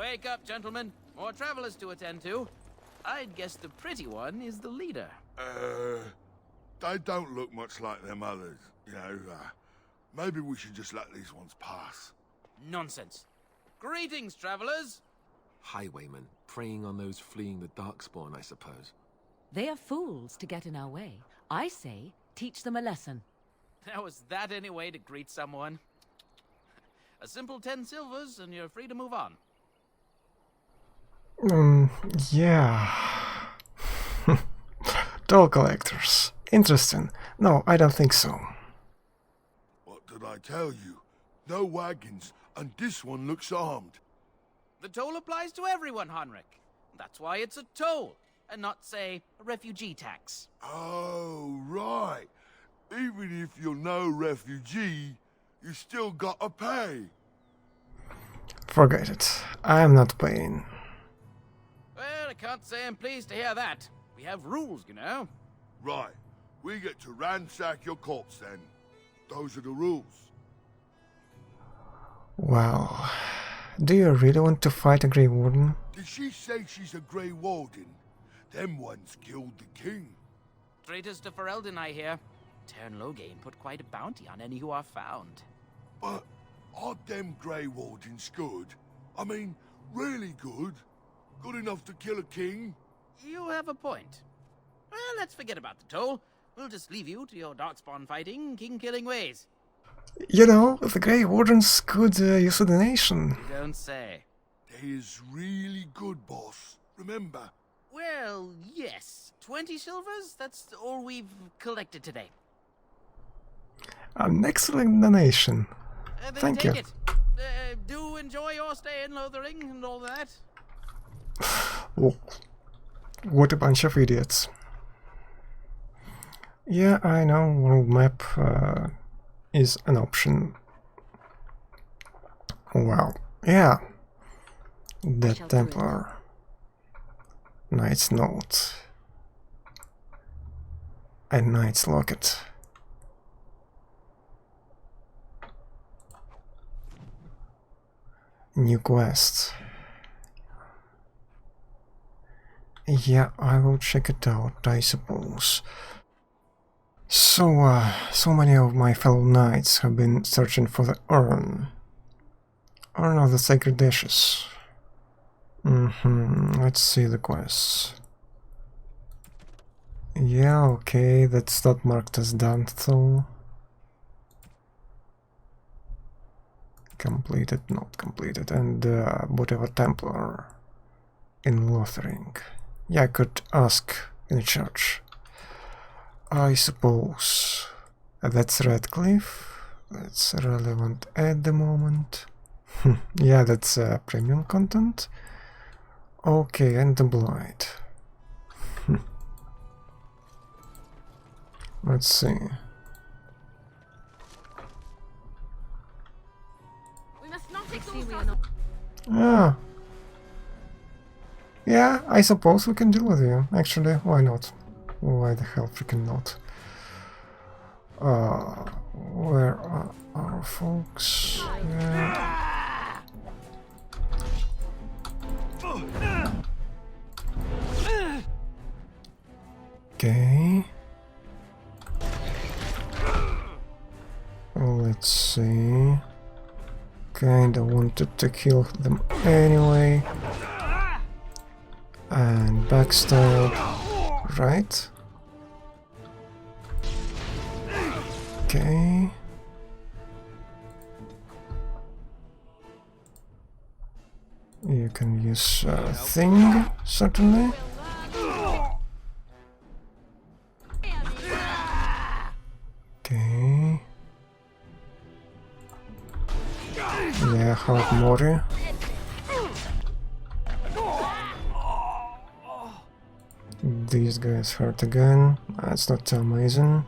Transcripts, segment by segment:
Wake up, gentlemen. More travelers to attend to. I'd guess the pretty one is the leader. They don't look much like them others, you know. Maybe we should just let these ones pass. Nonsense. Greetings, travelers. Highwaymen, preying on those fleeing the Darkspawn, I suppose. They are fools to get in our way. I say, teach them a lesson. Now, is that any way to greet someone? A simple 10 silvers and you're free to move on. Yeah. Toll collectors. Interesting. No, I don't think so. What did I tell you? No wagons, and this one looks armed. The toll applies to everyone, Henrik. That's why it's a toll, and not, say, a refugee tax. Oh, right. Even if you're no refugee, you still gotta pay. Forget it. I'm not paying. Well, I can't say I'm pleased to hear that. We have rules, you know. Right. We get to ransack your corpse then. Those are the rules. Well, do you really want to fight a Grey Warden? Did she say she's a Grey Warden? Them ones killed the king. Traitors to Ferelden, I hear. Tern Loghain put quite a bounty on any who are found. But are them Grey Wardens good? I mean, really good? Good enough to kill a king? You have a point. Well, let's forget about the toll. We'll just leave you to your Darkspawn fighting, king-killing ways. You know, the Grey Wardens could use a donation. You don't say. They is really good, boss. Remember? Well, yes. 20 silvers? That's all we've collected today. An excellent donation. Then Thank take you. it. Do enjoy your stay in Lothering and all that. Oh, what a bunch of idiots. Yeah, I know, world map is an option. Wow, yeah. That Templar. Knight's Note. A Knight's Locket. New quest. Yeah, I will check it out, I suppose. So, so many of my fellow knights have been searching for the urn. Urn of the Sacred Ashes. Let's see the quests. Yeah, okay, that's not marked as done, though. Completed, not completed, and whatever Templar in Lothering. Yeah, I could ask in the church. I suppose that's Redcliffe. That's relevant at the moment. Yeah, that's premium content. Okay, and the Blight. Let's see. Ah. Yeah, I suppose we can deal with you. Actually, why not? Why the hell freaking not? Where are our folks? Yeah. Okay. Let's see. Kinda wanted to kill them anyway. And backstab, right? Okay. You can use a thing, certainly. Okay. Yeah, help Mori. These guys hurt again. That's not too amazing.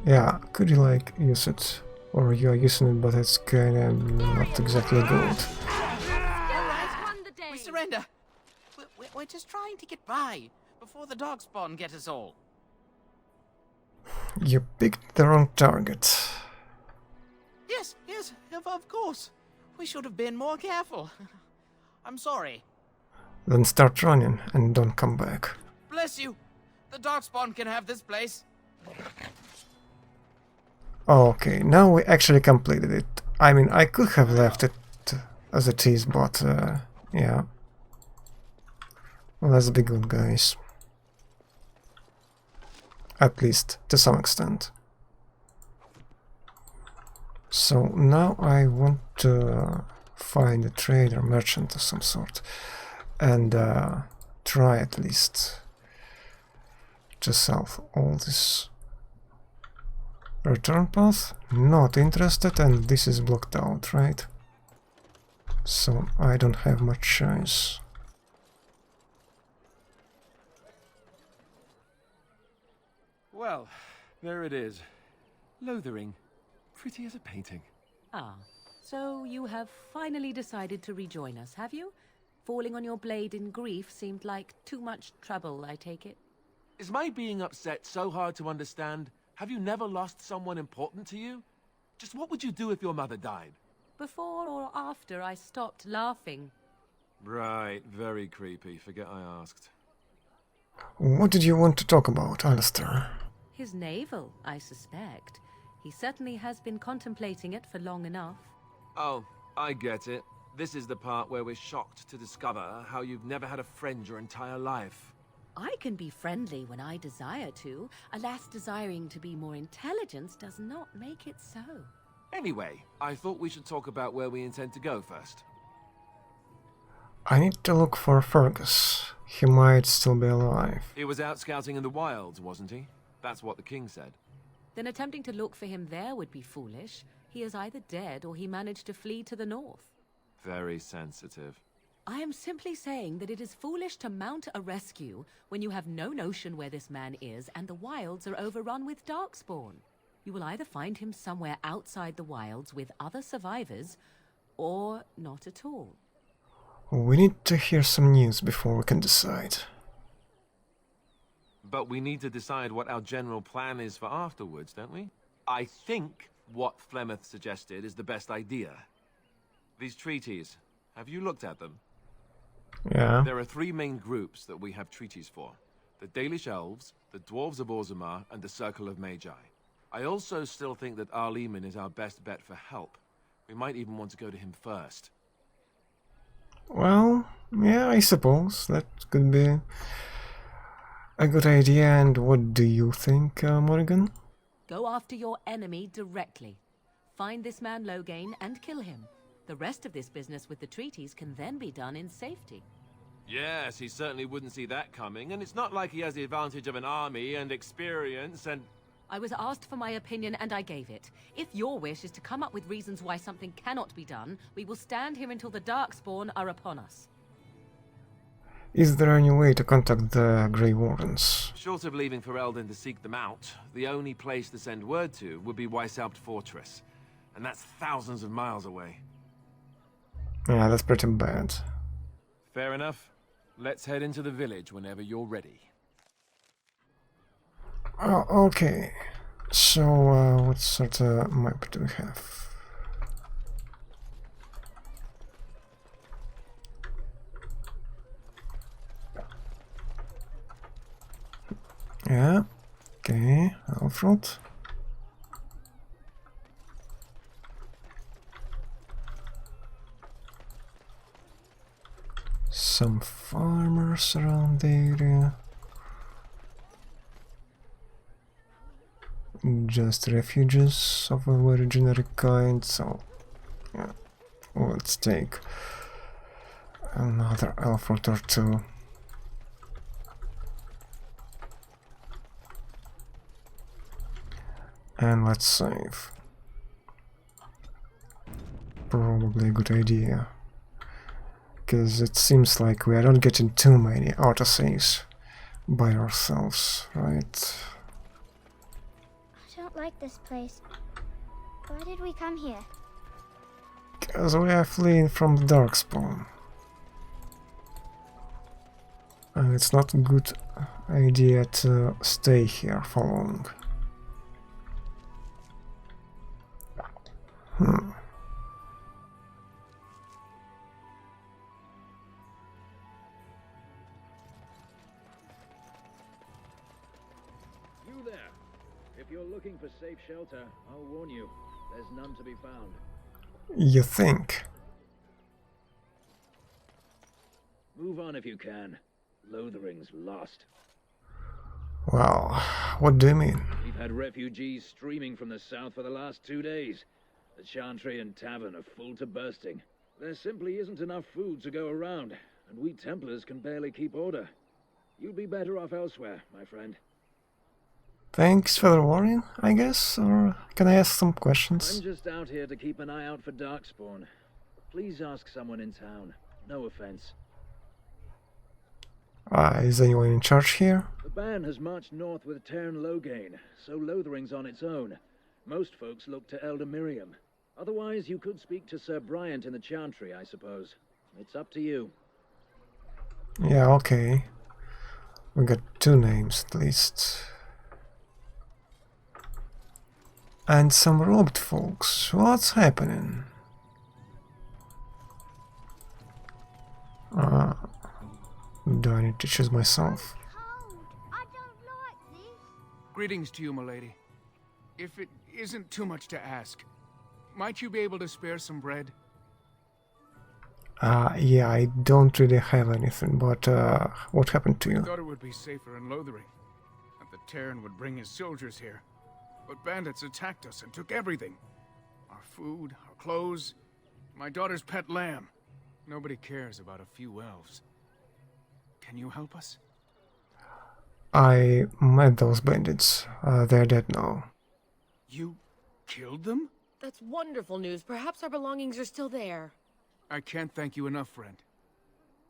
Yeah, could you like use it? Or you're using it, but it's kinda not exactly good. We surrender. We're just trying to get by. before the Darkspawn get us all. You picked the wrong target. Yes, of course. We should have been more careful. I'm sorry. Then start running and don't come back. Bless you. The Darkspawn can have this place. Okay, now we actually completed it. I mean, I could have left it as it is, but yeah. Let's be good, guys. At least to some extent. So now I want to find a trader, merchant of some sort, and try at least to solve all this. Return path? Not interested, and this is blocked out, right? So I don't have much choice. Well, there it is. Lothering. Pretty as a painting. Ah, so you have finally decided to rejoin us, have you? Falling on your blade in grief seemed like too much trouble, I take it. Is my being upset so hard to understand? Have you never lost someone important to you? Just what would you do if your mother died? Before or after I stopped laughing. Right, very creepy. Forget I asked. What did you want to talk about, Alistair? His navel, I suspect. He certainly has been contemplating it for long enough. Oh, I get it. This is the part where we're shocked to discover how you've never had a friend your entire life. I can be friendly when I desire to. Alas, desiring to be more intelligent does not make it so. Anyway, I thought we should talk about where we intend to go first. I need to look for Fergus. He might still be alive. He was out scouting in the wilds, wasn't he? That's what the king said. Then attempting to look for him there would be foolish. He is either dead or he managed to flee to the north. Very sensitive. I am simply saying that it is foolish to mount a rescue when you have no notion where this man is and the wilds are overrun with Darkspawn. You will either find him somewhere outside the wilds with other survivors, or not at all. We need to hear some news before we can decide. But we need to decide what our general plan is for afterwards, don't we? I think what Flemeth suggested is the best idea. These treaties, have you looked at them? Yeah. There are three main groups that we have treaties for. The Dalish Elves, the Dwarves of Orzammar, and the Circle of Magi. I also still think that Arleman is our best bet for help. We might even want to go to him first. Well, yeah, I suppose that could be a good idea. And what do you think, Morrigan? Go after your enemy directly. Find this man Loghain and kill him. The rest of this business with the treaties can then be done in safety. Yes, he certainly wouldn't see that coming, and it's not like he has the advantage of an army and experience and... I was asked for my opinion and I gave it. If your wish is to come up with reasons why something cannot be done, we will stand here until the Darkspawn are upon us. Is there any way to contact the Grey Wardens? Short of leaving Ferelden to seek them out, the only place to send word to would be Weishaupt Fortress. And that's thousands of miles away. Yeah, that's pretty bad. Fair enough. Let's head into the village whenever you're ready. Oh, okay. So, what sort of map do we have? Yeah, okay, Alfred. Some farmers around the area. Just refugees of a very generic kind, so yeah, let's take another Alfred or two. And let's save. Probably a good idea. Because it seems like we are not getting too many autosaves by ourselves, right? I don't like this place. Why did we come here? Because we are fleeing from the Darkspawn. It's not a good idea to stay here for long. You there. If you're looking for safe shelter, I'll warn you, there's none to be found. You think? Move on if you can. Lothering's lost. Well, what do you mean? We've had refugees streaming from the south for the last 2 days. The Chantry and Tavern are full to bursting. There simply isn't enough food to go around, and we Templars can barely keep order. You'd be better off elsewhere, my friend. Thanks for the warning, I guess, or can I ask some questions? I'm just out here to keep an eye out for Darkspawn. Please ask someone in town. No offense. Is anyone in charge here? The band has marched north with Tern Loghain, so Lothering's on its own. Most folks look to Elder Miriam. Otherwise, you could speak to Sir Bryant in the Chantry, I suppose. It's up to you. Yeah, okay. We got 2 names at least. And some robed folks. What's happening? Do I need to choose myself? Cold. I don't like this. Greetings to you, milady. If it isn't too much to ask, might you be able to spare some bread? Yeah, I don't really have anything, but what happened to I you? thought it would be safer in Lothering, that the Terran would bring his soldiers here. But bandits attacked us and took everything. Our food, our clothes, my daughter's pet lamb. Nobody cares about a few elves. Can you help us? I met those bandits. They're dead now. You killed them? That's wonderful news. Perhaps our belongings are still there. I can't thank you enough, friend.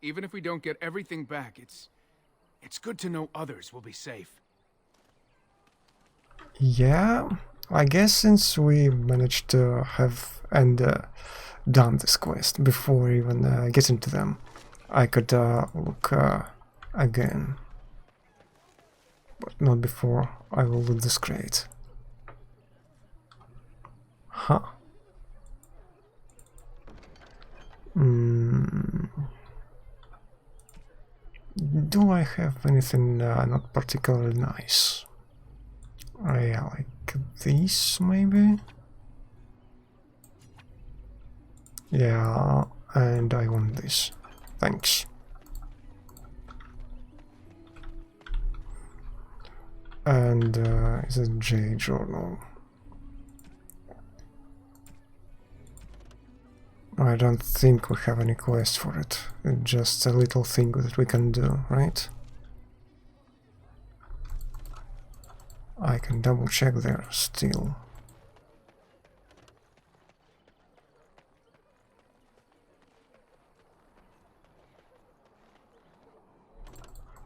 Even if we don't get everything back, it's good to know others will be safe. Yeah, I guess since we managed to have done this quest before even getting to them, I could look again. But not before I will loot this crate. Huh. Do I have anything not particularly nice? Yeah, like these, maybe? Yeah, and I want this. Thanks. And is a J journal. I don't think we have any quest for it. It's just a little thing that we can do, right? I can double check there still.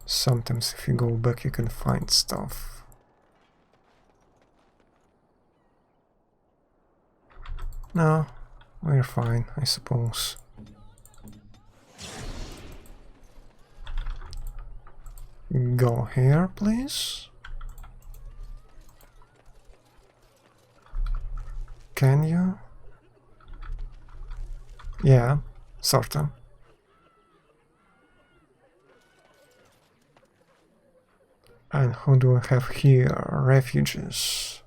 Sometimes if you go back you can find stuff. No, we're fine, I suppose. Go here, please. Can you? Yeah, sorta. And who do I have here? Refugees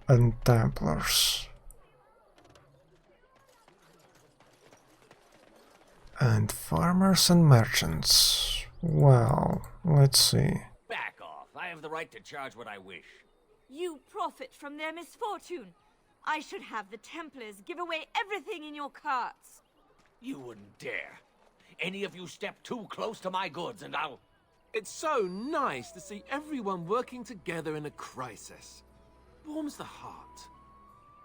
and Templars. And farmers and merchants. Well, let's see. Back off. I have the right to charge what I wish. You profit from their misfortune. I should have the Templars give away everything in your carts. You wouldn't dare. Any of you step too close to my goods and I'll... It's so nice to see everyone working together in a crisis. Warms the heart.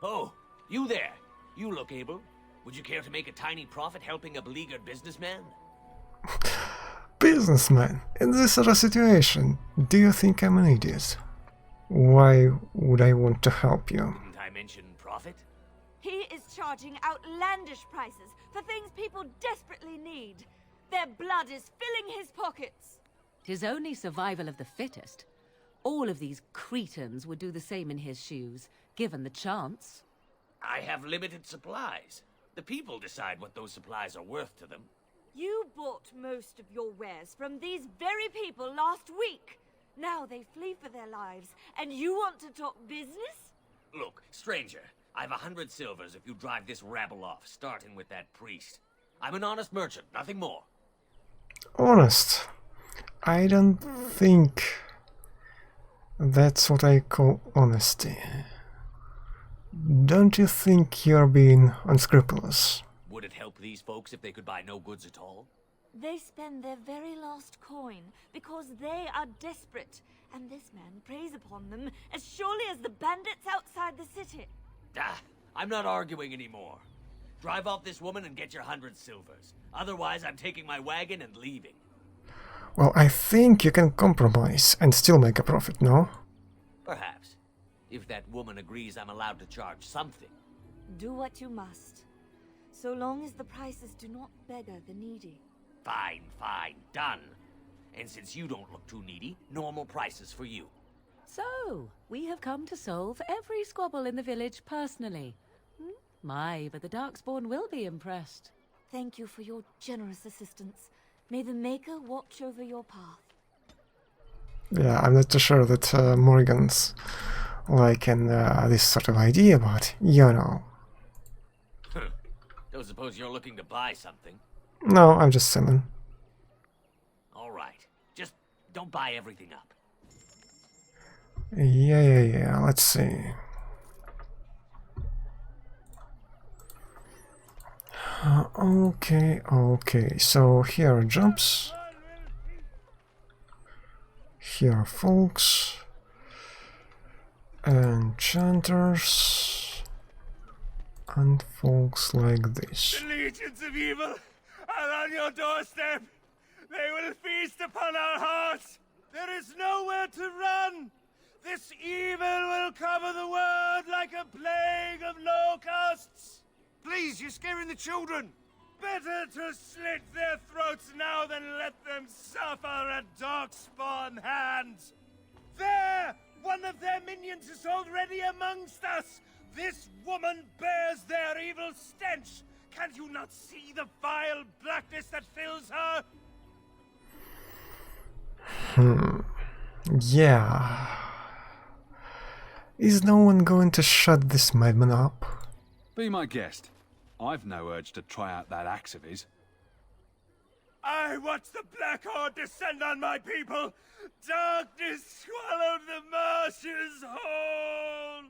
Oh, you there. You look able. Would you care to make a tiny profit helping a beleaguered businessman? Businessman, in this sort of situation, do you think I'm an idiot? Why would I want to help you? Didn't I mention profit? He is charging outlandish prices for things people desperately need. Their blood is filling his pockets. 'Tis only survival of the fittest. All of these cretins would do the same in his shoes, given the chance. I have limited supplies. The people decide what those supplies are worth to them. You bought most of your wares from these very people last week. Now they flee for their lives, and you want to talk business? Look, stranger, I've 100 silvers if you drive this rabble off, starting with that priest. I'm an honest merchant, nothing more. Honest? I don't think that's what I call honesty. Don't you think you're being unscrupulous? Would it help these folks if they could buy no goods at all? They spend their very last coin because they are desperate, and this man preys upon them as surely as the bandits outside the city. Ah, I'm not arguing anymore. Drive off this woman and get your 100 silvers. Otherwise, I'm taking my wagon and leaving. Well, I think you can compromise and still make a profit, no? Perhaps. If that woman agrees I'm allowed to charge something. Do what you must, so long as the prices do not beggar the needy. Fine, fine, done. And since you don't look too needy, normal prices for you. So, we have come to solve every squabble in the village personally. My, but the Darkspawn will be impressed. Thank you for your generous assistance. May the Maker watch over your path. Yeah, I'm not too sure that Morgan's like this sort of idea, but you know. Don't suppose you're looking to buy something? No, I'm just selling. Alright, just don't buy everything up. Yeah, let's see. Okay, so here are jumps. Here are folks. Enchanters. And folks like this. The legions of evil are on your doorstep. They will feast upon our hearts. There is nowhere to run. This evil will cover the world like a plague of locusts. Please, you're scaring the children. Better to slit their throats now than let them suffer at Darkspawn hands. There! One of their minions is already amongst us. This woman bears their evil stench. Can you not see the vile blackness that fills her? Yeah. Is no one going to shut this madman up? Be my guest. I've no urge to try out that axe of his. I watched the Black Horde descend on my people. Darkness swallowed the marshes whole.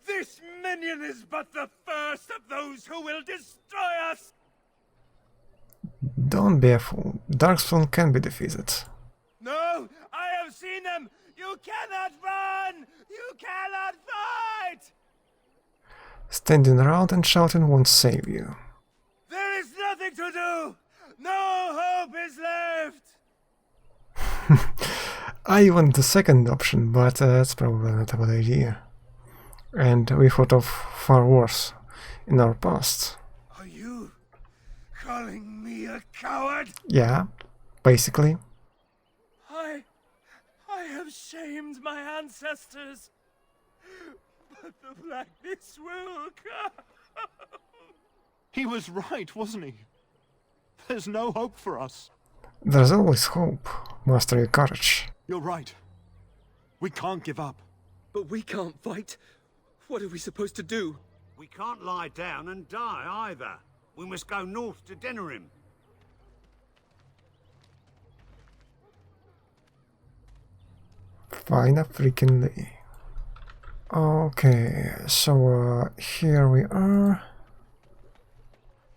This minion is but the first of those who will destroy us. Don't be a fool. Darkspawn can be defeated. No, I have seen them. You cannot run. You cannot fight. Standing around and shouting won't save you. There is nothing to do. No hope is left. I want the second option, but it's probably not a good idea. And we thought of far worse in our past. Are you calling me a coward? Yeah, basically. I have shamed my ancestors. But the blackness will come. He was right, wasn't he? There's no hope for us. There's always hope. Master your courage. You're right. We can't give up. But we can't fight. What are we supposed to do? We can't lie down and die either. We must go north to Denerim. Find a freaking day. Okay, so here we are.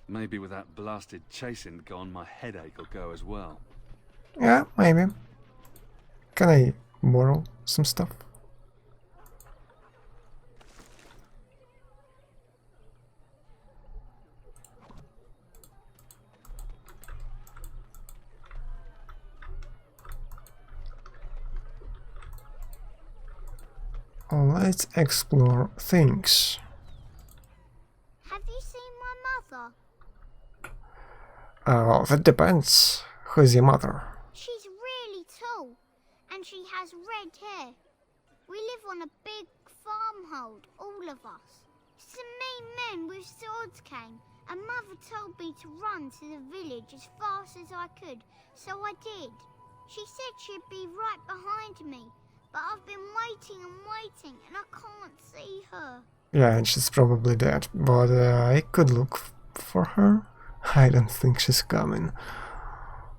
Maybe with that blasted chasing gone, my headache will go as well. Yeah, maybe. Can I borrow some stuff? Let's explore things. Have you seen my mother? Well, that depends. Who's your mother? She's really tall, and she has red hair. We live on a big farmhold, all of us. Some mean men with swords came, and Mother told me to run to the village as fast as I could, so I did. She said she'd be right behind me, but I've been waiting and waiting, and I can't see her. Yeah, and she's probably dead, but I could look for her. I don't think she's coming.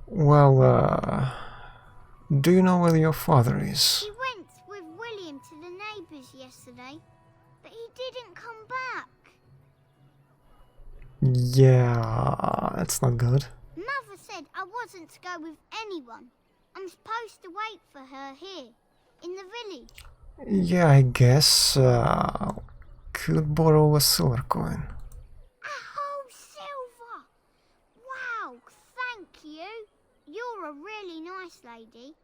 Well, do you know where your father is? He went with William to the neighbours yesterday, but he didn't come back. Yeah, that's not good. Mother said I wasn't to go with anyone. I'm supposed to wait for her here, in the village. Yeah, I guess could borrow a silver coin. A whole silver! Wow, thank you. You're a really nice lady.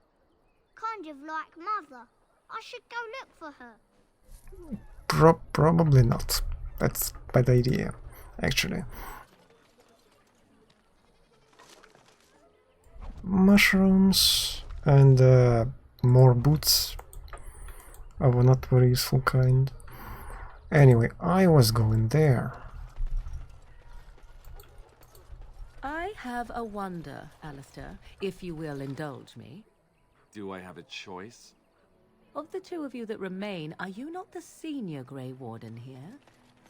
Kind of like Mother. I should go look for her. Probably not. That's a bad idea, actually. Mushrooms and more boots of a not very useful kind. Anyway, I was going there. I have a wonder, Alistair, if you will indulge me. Do I have a choice? Of the two of you that remain, are you not the senior Grey Warden here?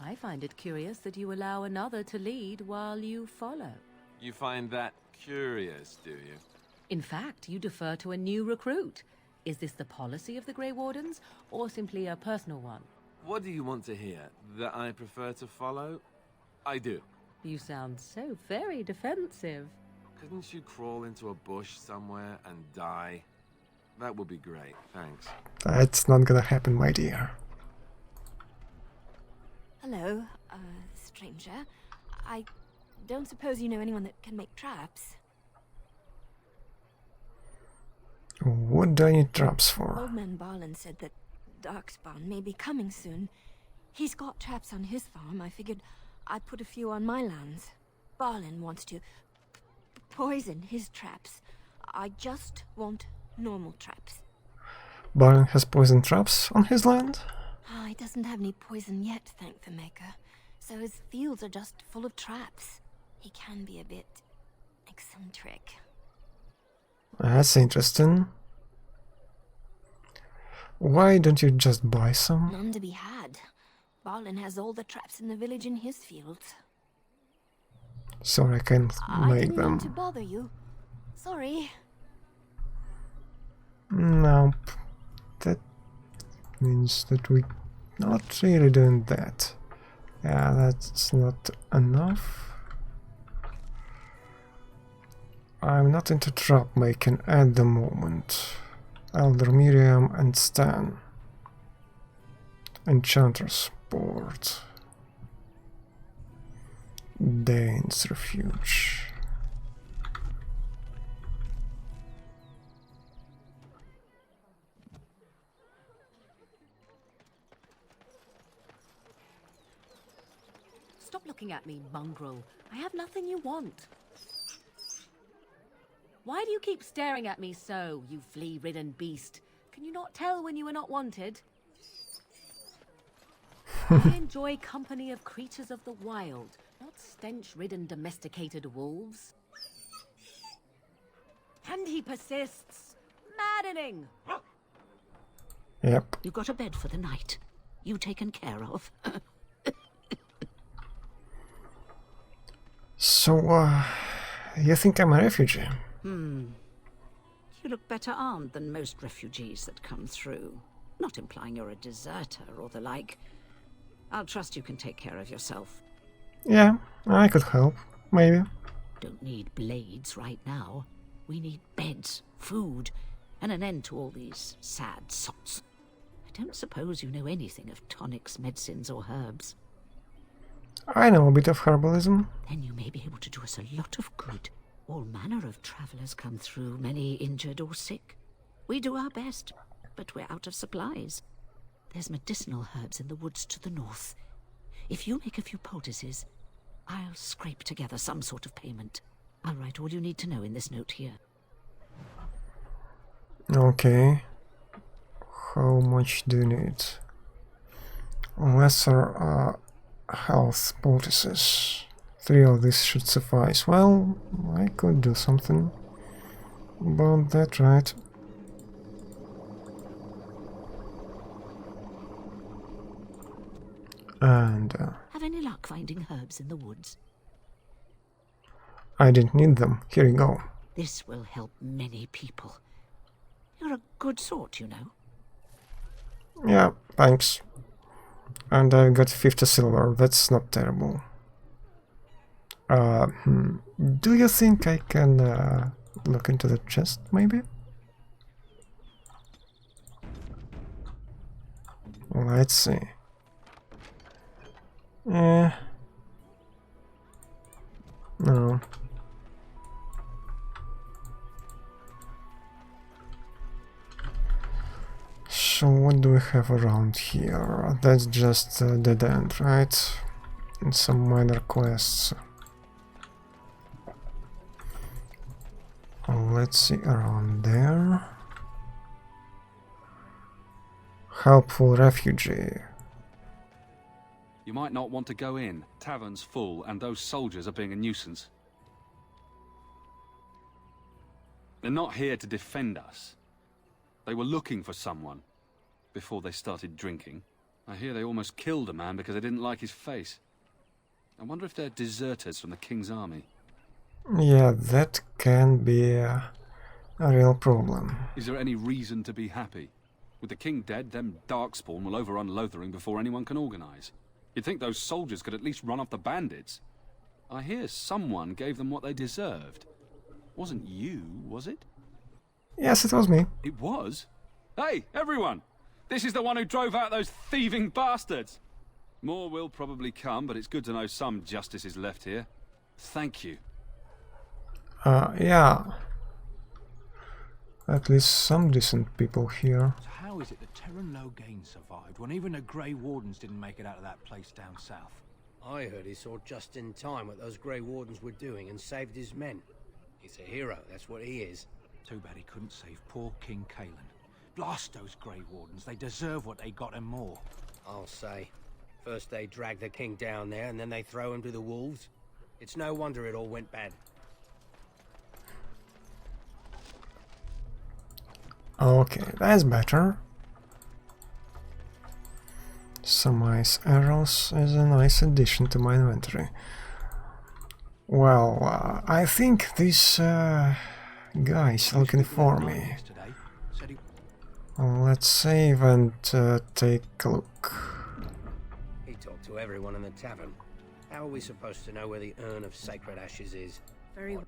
I find it curious that you allow another to lead while you follow. You find that curious, do you? In fact, you defer to a new recruit. Is this the policy of the Grey Wardens, or simply a personal one? What do you want to hear? That I prefer to follow? I do. You sound so very defensive. Couldn't you crawl into a bush somewhere and die? That would be great, thanks. That's not gonna happen, my dear. Hello, stranger. I don't suppose you know anyone that can make traps? What do I need traps for? Old man Barlin said that Darkspawn may be coming soon. He's got traps on his farm. I figured I'd put a few on my lands. Barlin wants to poison his traps. I just want normal traps. Barlin has poison traps on his land? Oh, he doesn't have any poison yet, thank the Maker. So his fields are just full of traps. He can be a bit eccentric. That's interesting. Why don't you just buy some? None to be had. Barlin has all the traps in the village in his fields. So I can I make didn't mean them. to bother you. Sorry. Nope. That means that we not really doing that. Yeah, that's not enough. I'm not into trap making at the moment. Elder Miriam and Stan. Enchanter's Board. Dane's Refuge. Stop looking at me, mongrel. I have nothing you want. Why do you keep staring at me so, you flea-ridden beast? Can you not tell when you are not wanted? I enjoy company of creatures of the wild, not stench-ridden domesticated wolves. And he persists. Maddening! Yep. You got a bed for the night. You taken care of. So, you think I'm a refugee? You look better armed than most refugees that come through. Not implying you're a deserter or the like. I'll trust you can take care of yourself. Yeah, I could help. Maybe. Don't need blades right now. We need beds, food, and an end to all these sad sots. I don't suppose you know anything of tonics, medicines, or herbs. I know a bit of herbalism. Then you may be able to do us a lot of good. All manner of travelers come through, many injured or sick. We do our best, but we're out of supplies. There's medicinal herbs in the woods to the north. If you make a few poultices, I'll scrape together some sort of payment. I'll write all you need to know in this note here. Okay. How much do you need? Lesser health poultices. 3 of these should suffice. Well, I could do something about that, right? And Have any luck finding herbs in the woods? I didn't need them. Here you go. This will help many people. You're a good sort, you know. Yeah, thanks. And I got 50 silver. That's not terrible. Do you think I can look into the chest, maybe? Let's see. No. So what do we have around here? That's just a dead end, right? And some minor quests. Let's see around there. Helpful refugee. You might not want to go in. Tavern's full, and those soldiers are being a nuisance. They're not here to defend us. They were looking for someone before they started drinking. I hear they almost killed a man because they didn't like his face. I wonder if they're deserters from the King's army. Yeah, that can be a real problem. Is there any reason to be happy? With the King dead, them Darkspawn will overrun Lothering before anyone can organize. You'd think those soldiers could at least run off the bandits. I hear someone gave them what they deserved. Wasn't you, was it? Yes, it was me. It was? Hey, everyone! This is the one who drove out those thieving bastards! More will probably come, but it's good to know some justice is left here. Thank you. Yeah. At least some decent people here. So how is it that Terran Logain survived when even the Grey Wardens didn't make it out of that place down south? I heard he saw just in time what those Grey Wardens were doing and saved his men. He's a hero, that's what he is. Too bad he couldn't save poor King Kalen. Blast those Grey Wardens, they deserve what they got and more. I'll say. First they drag the king down there and then they throw him to the wolves. It's no wonder it all went bad. Okay, that's better. Some ice arrows is a nice addition to my inventory. Well, I think this guy is looking for me. Let's save and take a look. He talked to everyone in the tavern. How are we supposed to know where the urn of sacred ashes is? Very